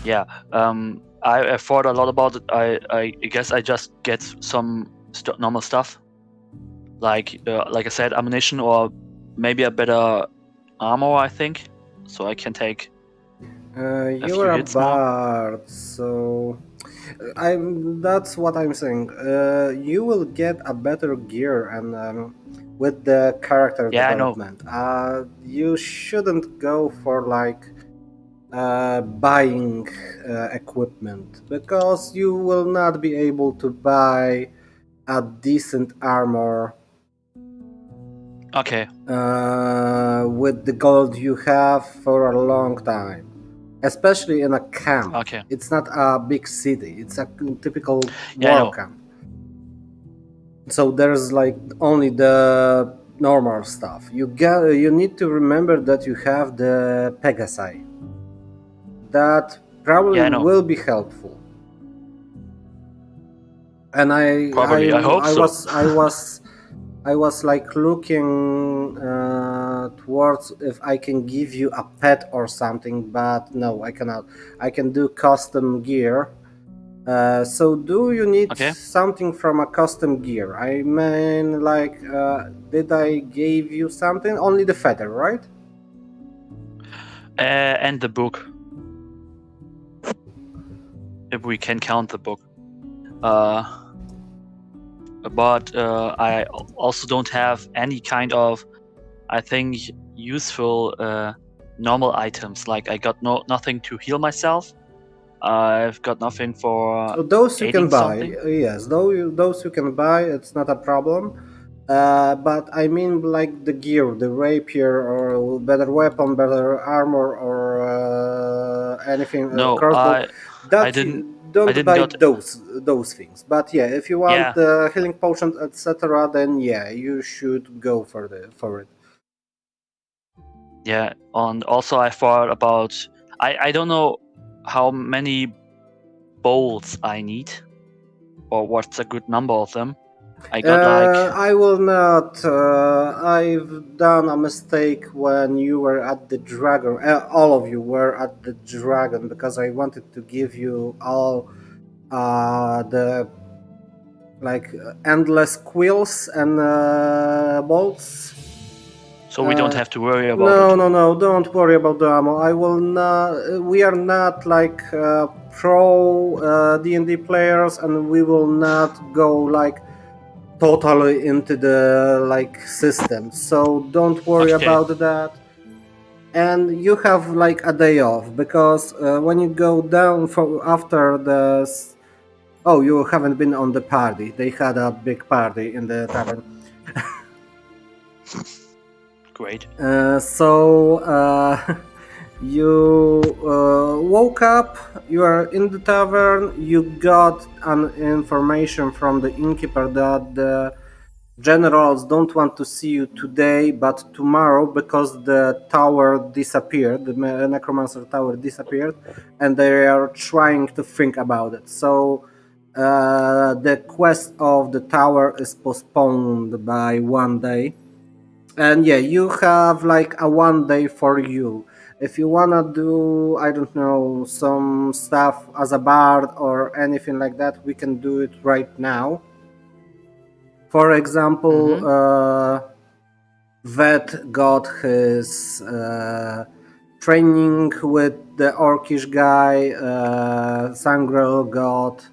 Yeah. I thought a lot about it. I guess I just get some normal stuff, like I said, ammunition or maybe a better armor. I think, so I can take a You few are a hits more. bard, so that's what I'm saying. You will get a better gear and with the character Yeah, I know. development. You shouldn't go for like buying equipment because you will not be able to buy a decent armor Okay. with the gold you have for a long time, especially in a camp. Okay. It's not a big city, it's a typical Yeah, I war know. camp. So there's like only the normal stuff. You need to remember that you have the Pegasi. That probably Yeah, I know. will be helpful. And Probably. I hope so. I was like looking towards if I can give you a pet or something, but no, I cannot. I can do custom gear. So do you need Okay. something from a custom gear? I mean, like, did I give you something? Only the feather, right? And the book, if we can count the book. Uh, but I also don't have any kind of, I think, useful normal items. Like I got nothing to heal myself. I've got nothing for Those you can aiding buy, something. yes. Those you can buy. It's not a problem. But I mean, like the gear, the rapier, or better weapon, better armor, or anything, No, crossbow. I That didn't I don't didn't buy got. those things. But yeah, if you want Yeah, the healing potion, etc., then yeah, you should go for it. yeah. And also I thought about. I don't know how many bowls I need, or what's a good number of them. I got like. I will not. I've done a mistake when you were at the dragon. All of you were at the dragon because I wanted to give you all the like endless quills and bolts. So we don't Uh, have to worry about no, it. no, no. Don't worry about the ammo. I will not. We are not like pro D&D players, and we will not go like totally into the like system, so don't worry Okay. about that. And you have like a day off because when you go down for after oh, you haven't been on the party. They had a big party in the tavern. Great. You woke up, you are in the tavern, you got an information from the innkeeper that the generals don't want to see you today but tomorrow because the tower disappeared, the necromancer tower disappeared, and they are trying to think about it. So the quest of the tower is postponed by one day. And yeah, you have like a one day for you. If you wanna do, I don't know, some stuff as a bard or anything like that, we can do it right now. For example, Mm-hmm. Vet got his training with the orcish guy. Sangrel got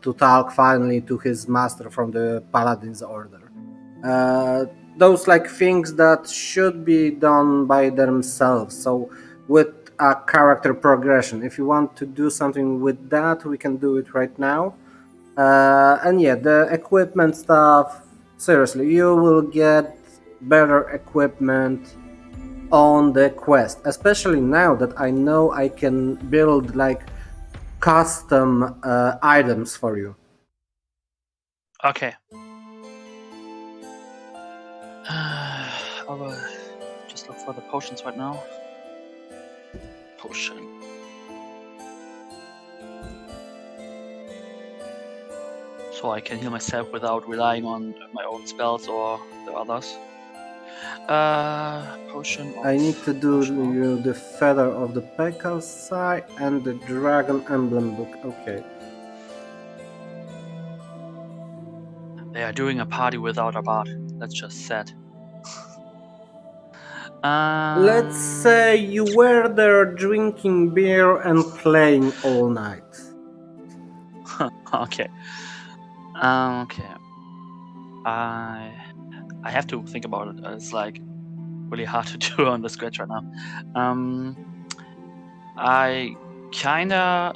to talk finally to his master from the Paladin's Order. Uh, those like things that should be done by themselves. So with a character progression, if you want to do something with that, we can do it right now. And yeah, the equipment stuff, seriously, you will get better equipment on the quest, especially now that I know I can build like custom items for you. Okay. I will just look for the potions right now. Potion. So I can heal myself without relying on my own spells or the others. Potion of I need to do potion of- you the Feather of the Pegasi and the Dragon Emblem book. Okay. They are doing a party without a bard. That's just sad. Let's say you were there drinking beer and playing all night. Okay. Okay. I have to think about it. It's like really hard to do on the scratch right now. I kinda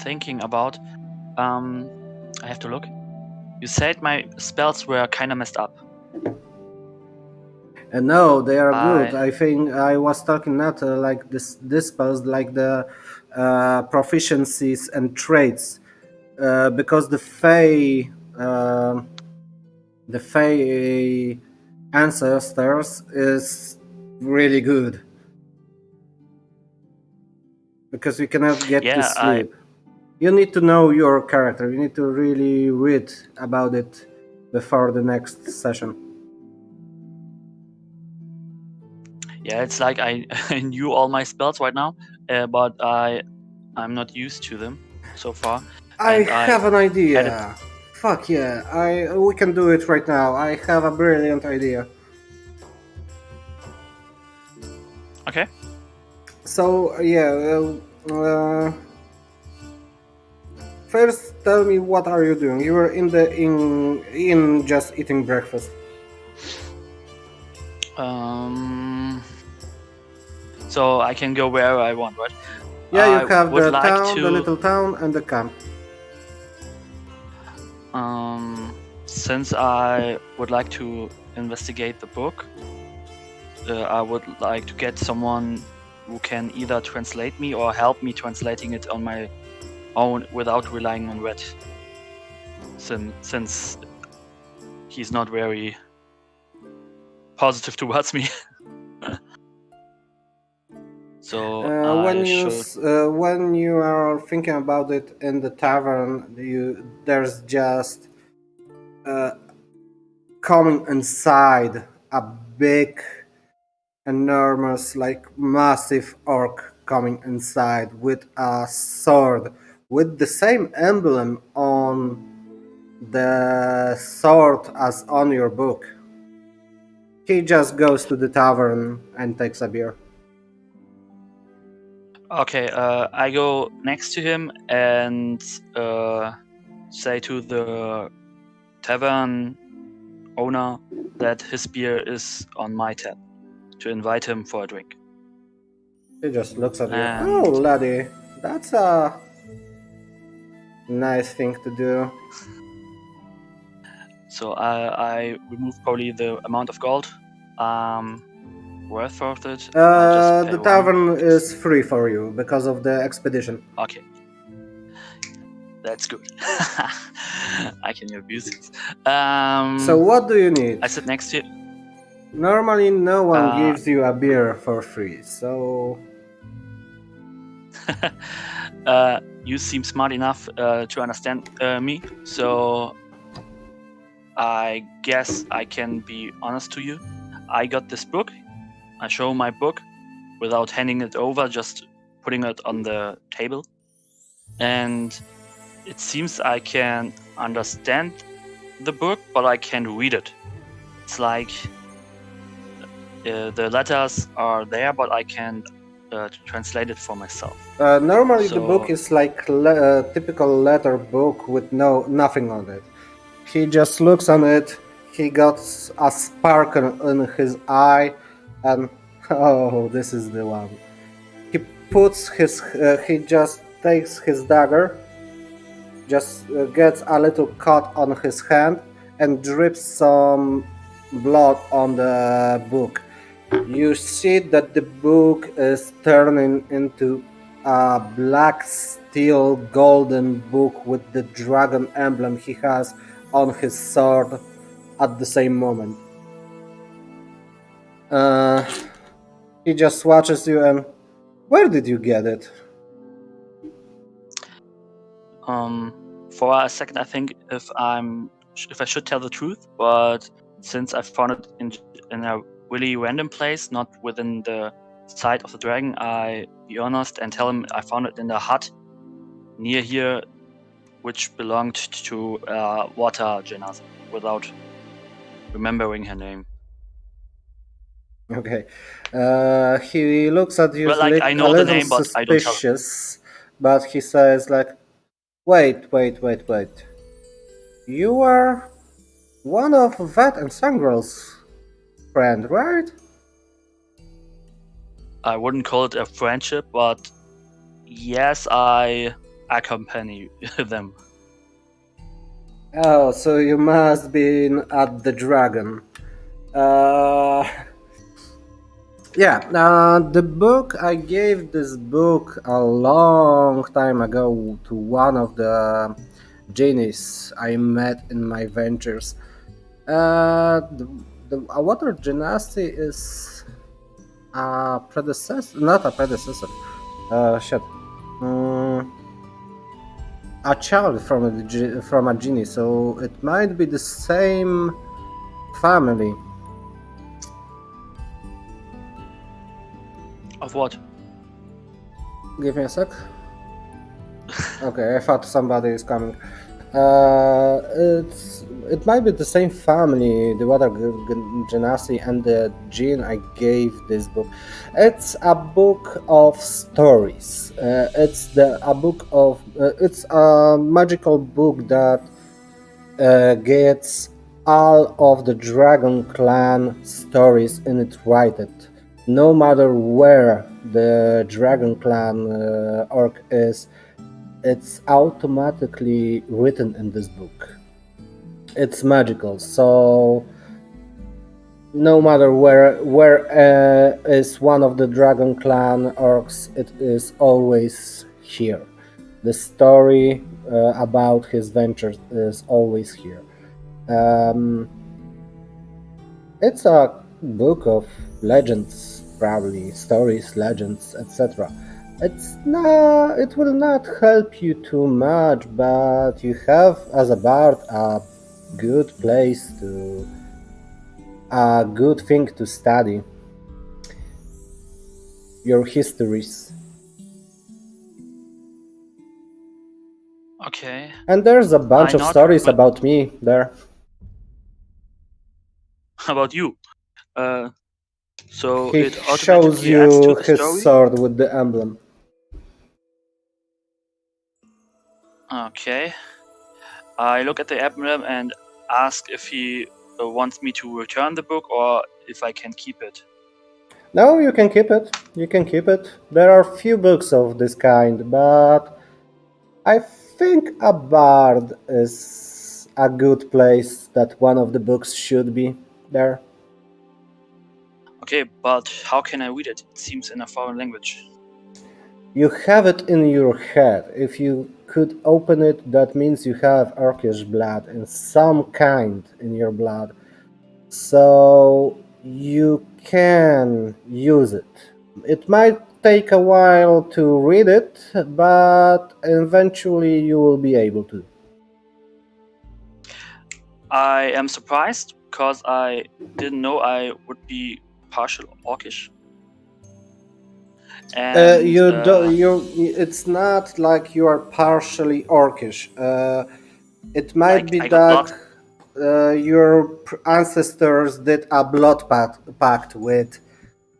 thinking about. I have to look. You said my spells were kinda messed up. No, they are good. I think I was talking not like this spells, like the proficiencies and traits, because the Fey ancestors is really good because you cannot get to sleep. You need to know your character. You need to really read about it before the next session. Yeah, it's like I knew all my spells right now, but I'm not used to them so far. I have an idea. Fuck yeah! We can do it right now. I have a brilliant idea. Okay. So yeah, first tell me what are you doing? You were in the in just eating breakfast. So I can go wherever I want, right? Yeah, you have the town, the little town, and the camp. Since I would like to investigate the book, I would like to get someone who can either translate me or help me translating it on my own without relying on Red. Since he's not very positive towards me. So when you are thinking about it in the tavern, there's just coming inside a big, enormous, like massive orc coming inside with a sword with the same emblem on the sword as on your book. He just goes to the tavern and takes a beer. Okay, I go next to him and say to the tavern owner that his beer is on my tab, to invite him for a drink. He just looks at you. Oh, laddie, that's a nice thing to do. So I remove probably the amount of gold worth of it. The tavern is free for you because of the expedition. Okay. That's good. I can abuse it. So what do you need? I sit next to you. Normally no one gives you a beer for free, so... You seem smart enough to understand me, so I guess I can be honest to you. I got this book. I show my book without handing it over, just putting it on the table. And it seems I can understand the book, but I can't read it. It's like the letters are there, but I can't translate it for myself. Normally the book is like a typical letter book with nothing on it. He just looks on it, he got a sparkle in his eye, and oh, this is the one. He puts he just takes his dagger, just gets a little cut on his hand, and drips some blood on the book. You see that the book is turning into a black steel golden book with the dragon emblem he has on his sword at the same moment. He just watches you and, where did you get it? For a second I think if I should tell the truth, but since I found it in a really random place, not within the sight of the dragon, I be honest and tell him I found it in a hut near here, which belonged to water genasi, without remembering her name. Okay. He looks at you Well, like I a know the little name, but I don't tell him. suspicious, but he says like, wait. You are one of Vet and Sangrel's friend, right? I wouldn't call it a friendship, but yes, I accompany them. Oh, so you must be at the dragon. The book, I gave this book a long time ago to one of the genies I met in my ventures. The Water Genasi is a predecessor, not a predecessor. Shit. A child from a genie, so it might be the same family. Of what? Give me a sec. Okay, I thought somebody is coming. It might be the same family, the Water Genasi and the gene I gave this book. It's a book of stories. It's a magical book that gets all of the Dragon Clan stories in it right. No matter where the Dragon Clan orc is, it's automatically written in this book. It's magical, so no matter where is one of the Dragon Clan orcs, it is always here. The story about his ventures is always here. It's a book of legends, probably stories, legends, etc. It will not help you too much, but you have as a bard a good thing to study. Your histories. Okay. And there's a bunch of stories about me there. About you. So he it shows automatically adds to you the his story? sword with the emblem. Okay. I look at the emblem and ask if he wants me to return the book or if I can keep it. No, you can keep it. You can keep it. There are few books of this kind, but I think a bard is a good place that one of the books should be there. Okay, but how can I read it? It seems in a foreign language. You have it in your head. If you could open it, that means you have Orcish blood in some kind in your blood. So you can use it. It might take a while to read it, but eventually you will be able to. I am surprised because I didn't know I would be partial Orcish. And it's not like you are partially Orcish. It might like be I got blood. that your ancestors did a blood pact with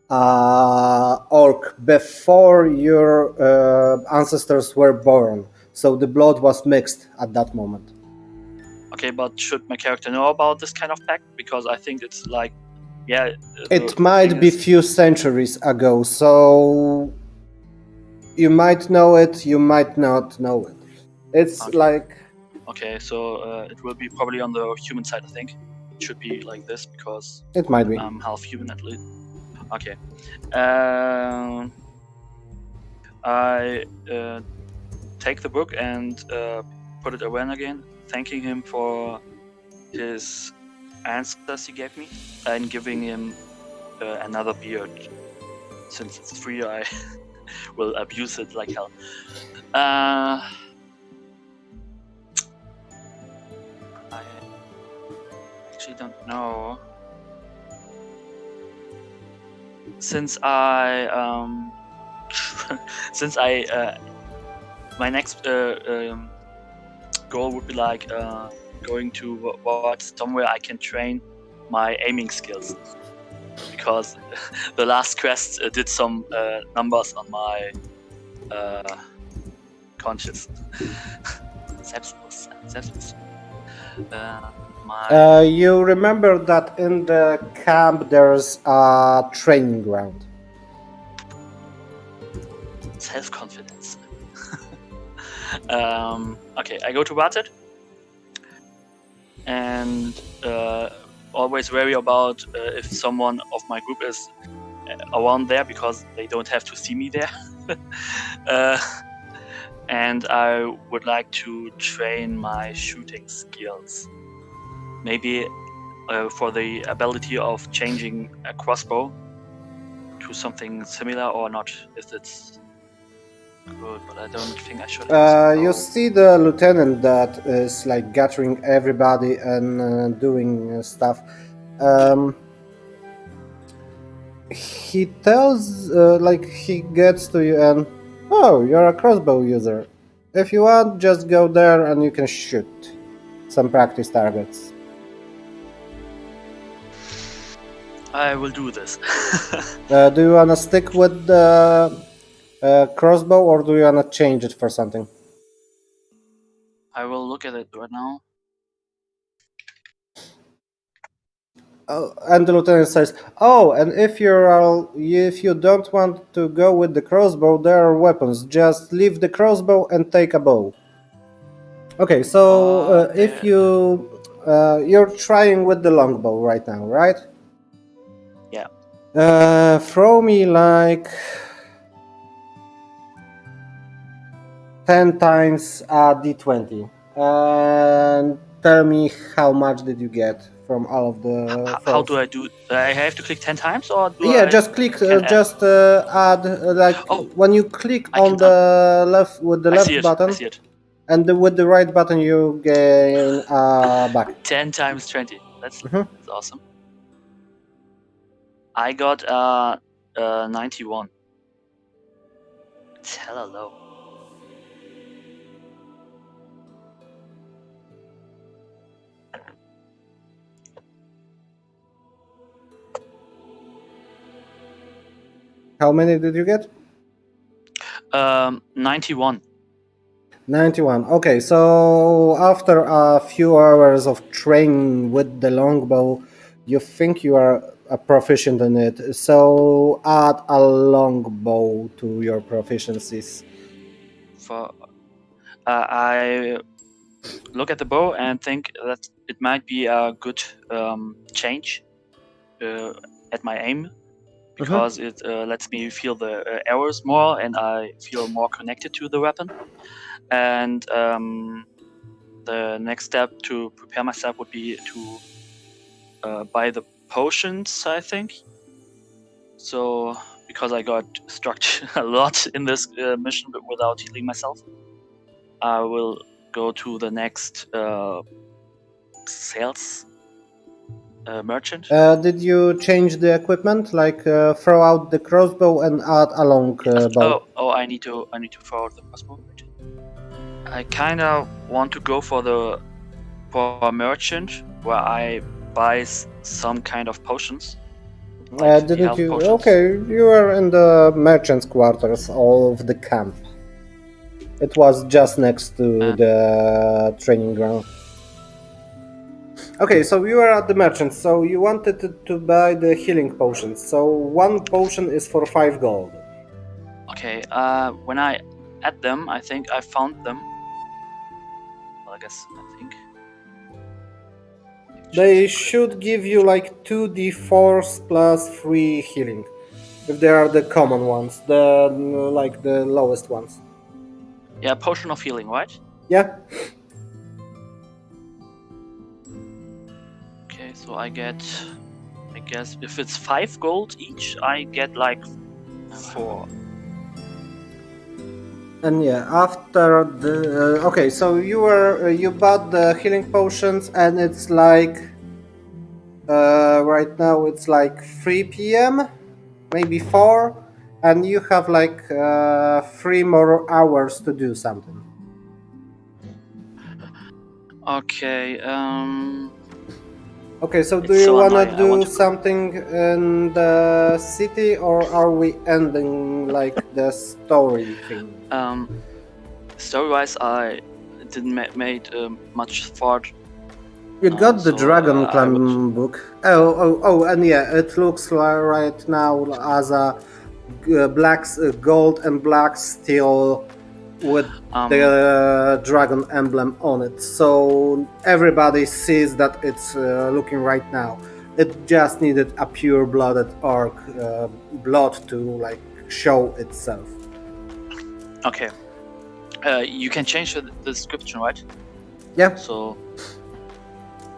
orc before your ancestors were born. So the blood was mixed at that moment. Okay, but should my character know about this kind of pact? Because I think it's like, yeah. It might be few centuries ago, so you might know it, you might not know it. It's Okay. like... Okay, so it will be probably on the human side, I think. It should be like this because it might be. I'm half human at least. Okay. I take the book and put it away again, thanking him for his answers he gave me and giving him another beard. Since it's free, I will abuse it like hell. I actually don't know. Since I my next goal would be like going to what somewhere I can train my aiming skills, because the last quest did some numbers on my conscious. Selbstbewusstsein. You remember that in the camp there's a training ground. Self-confidence. Okay, I go to Warted, and always worry about if someone of my group is around there, because they don't have to see me there. And I would like to train my shooting skills. Maybe for the ability of changing a crossbow to something similar or not, if it's good, but I don't think I should. You see the lieutenant that is like gathering everybody and doing stuff. He tells, he gets to you and, oh, you're a crossbow user. If you want, just go there and you can shoot some practice targets. I will do this. Do you want to stick with the crossbow, or do you want to change it for something? I will look at it right now. And the lieutenant says, "Oh, and if you don't want to go with the crossbow, there are weapons. Just leave the crossbow and take a bow." Okay, so if you're trying with the longbow right now, right? Yeah. Throw me like 10 times a d20 and tell me how much did you get from all of the. How do I do? I have to click 10 times, or do Yeah, I just click. add? Add when you click on the left with the left button. I see it. And with the right button, you gain back. 10 times 20. That's awesome. I got 91. It's hella low. How many did you get? 91. 91. Okay, so after a few hours of training with the longbow, you think you are proficient in it. So add a longbow to your proficiencies. I look at the bow and think that it might be a good change at my aim, because it lets me feel the arrows more, and I feel more connected to the weapon. And the next step to prepare myself would be to buy the potions, I think. So, because I got struck a lot in this mission without healing myself, I will go to the next sales merchant. Did you change the equipment, like throw out the crossbow and add a long bow? I need to throw out the crossbow. I kind of want to go for a merchant where I buy some kind of potions. Like didn't you? potions. Okay, you were in the merchant's quarters of the camp. It was just next to the training ground. Okay, so you were at the merchant, so you wanted to buy the healing potions. So one potion is for 5 gold. Okay, when I add them, I think I found them. Well, I think. They should give you like 2d4s plus 3 healing. If they are the common ones, the lowest ones. Yeah, potion of healing, right? Yeah. Okay, so I guess if it's 5 gold each, I get like 4. And yeah, after the okay, so you bought the healing potions, and it's like Right now it's like 3 p.m., maybe 4, and you have like 3 more hours to do something. Okay. Okay, so do It's you so wanna annoying. I want do to. something in the city, or are we ending like the story thing? Story-wise, I didn't made much thought. You got the So Dragon I would. Clan book. Oh, and yeah, it looks like right now as a gold and black steel with the dragon emblem on it. So everybody sees that it's looking right now. It just needed a pure-blooded orc blood to like show itself. Okay. You can change the description, right? Yeah. So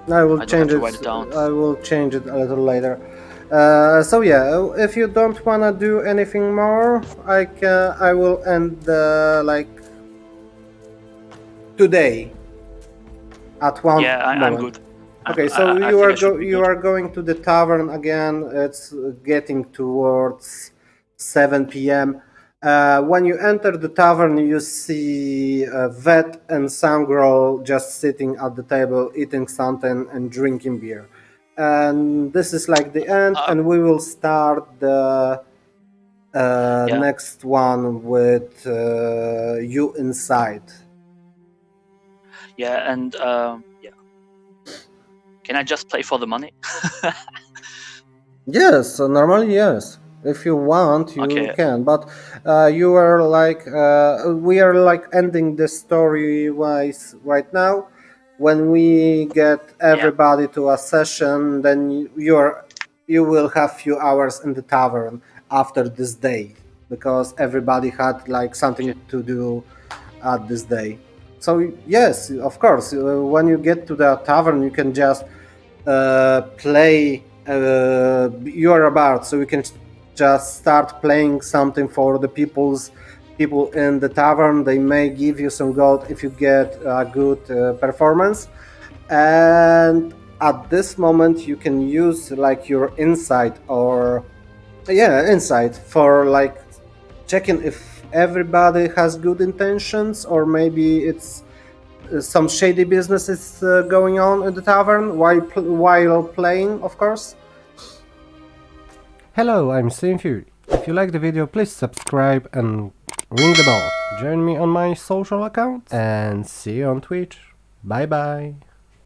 I will I don't have change to it. write it down. I will change it a little later. So yeah, if you don't wanna do anything more, I will end like today at one Yeah, I'm moment. good. Okay, so I think I should be you good. are going to the tavern again. It's getting towards 7 p.m. When you enter the tavern, you see Vet and Sangro just sitting at the table, eating something and drinking beer. And this is like the end, and we will start the Yeah. next one with you inside. Yeah, and yeah. Can I just play for the money? Yes, normally yes. If you want, you Okay. can. But you are like we are like ending the story wise right now. When we get Yeah. everybody to a session, then you will have few hours in the tavern after this day because everybody had like Okay. something to do at this day. So yes, of course, when you get to the tavern, you can just play you're about, so you can just start playing something for the people in the tavern. They may give you some gold if you get a good performance, and at this moment you can use like your insight or insight for like checking if everybody has good intentions, or maybe it's some shady business is going on in the tavern while playing, of course. Hello, I'm SimFury. If you like the video, please subscribe and ring the bell. Join me on my social accounts and see you on Twitch. Bye bye.